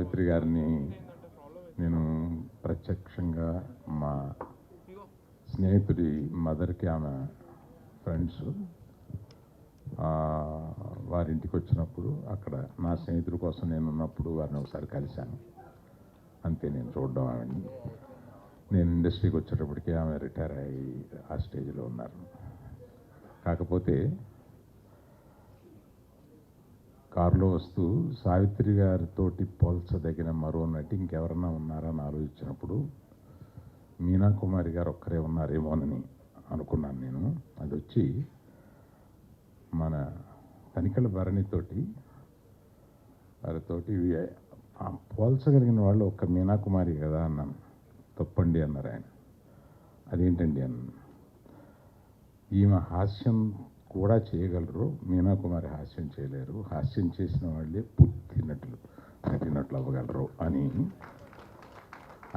సావిత్రి గారిని నేను ప్రత్యక్షంగా మా స్నేహితుడి మదర్కి ఆమె ఫ్రెండ్స్ వారింటికి వచ్చినప్పుడు అక్కడ నా స్నేహితుడి కోసం నేను ఉన్నప్పుడు వారిని ఒకసారి కలిశాను. అంతే నేను చూడడం ఆవిడని. నేను ఇండస్ట్రీకి వచ్చేటప్పటికి ఆమె రిటైర్ అయ్యి ఆ స్టేజ్లో ఉన్నారు. కాకపోతే కారులో వస్తూ సావిత్రి గారితోటి పోల్చదగిన మరో నటి ఇంకెవరన్నా ఉన్నారా అని ఆలోచించినప్పుడు మీనా కుమారి గారు ఒక్కరే ఉన్నారేమోనని అనుకున్నాను నేను. అది వచ్చి మన తనికెళ్ళ భరణితోటి వారితోటి పోల్చగలిగిన వాళ్ళు ఒక్క మీనా కుమారి కదా అన్నాను. తప్పండి అన్నారు ఆయన. అదేంటండి అన్నాను. ఈమె హాస్యం కూడా చేయగలరు, మీనా కుమారి హాస్యం చేయలేరు, హాస్యం చేసిన వాళ్ళే పూర్తి నటినట్లు అవ్వగలరు అని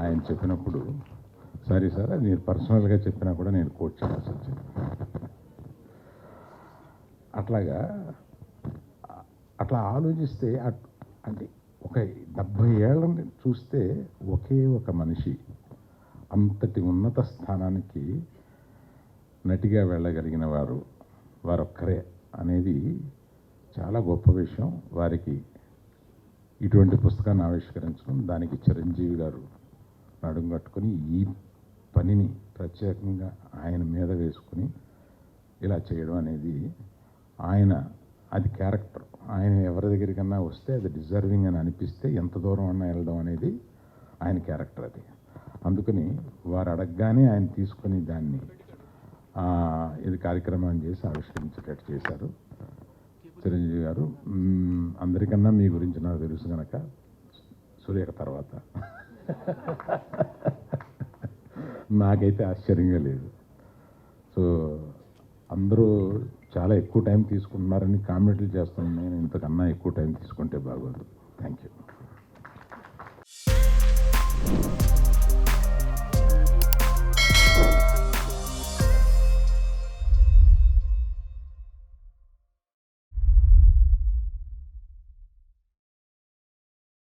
ఆయన చెప్పినప్పుడు, సారీ సార్ అది మీరు పర్సనల్గా చెప్పినా కూడా నేను కోట్ చేయాల్సి వచ్చింది. అట్లా ఆలోచిస్తే అంటే ఒక 70 ఏళ్ళని చూస్తే ఒకే ఒక మనిషి అంతటి ఉన్నత స్థానానికి నటిగా వెళ్ళగలిగిన వారొక్కరే అనేది చాలా గొప్ప విషయం. వారికి ఇటువంటి పుస్తకాన్ని ఆవిష్కరించడం, దానికి చిరంజీవి గారు నడుము కట్టుకొని ఈ పనిని ప్రత్యేకంగా ఆయన మీద వేసుకుని ఇలా చేయడం అనేది అది క్యారెక్టర్. ఆయన ఎవరి దగ్గరికన్నా వస్తే అది డిజర్వింగ్ అని అనిపిస్తే ఎంత దూరం అన్నా వెళ్ళడం అనేది ఆయన క్యారెక్టర్. అది అందుకని వారు అడగగానే ఆయన తీసుకొని దాన్ని ఇది కార్యక్రమం చేసి ఆవిష్కరించేటట్టు చేశారు చిరంజీవి గారు. అందరికన్నా మీ గురించి నాకు తెలుసు కనుక సురేఖ తర్వాత నాకైతే ఆశ్చర్యంగా లేదు. సో అందరూ చాలా ఎక్కువ టైం తీసుకుంటున్నారని కామెంట్లు చేస్తున్నాను. నేను ఇంతకన్నా ఎక్కువ టైం తీసుకుంటే బాగోదు. Thank you.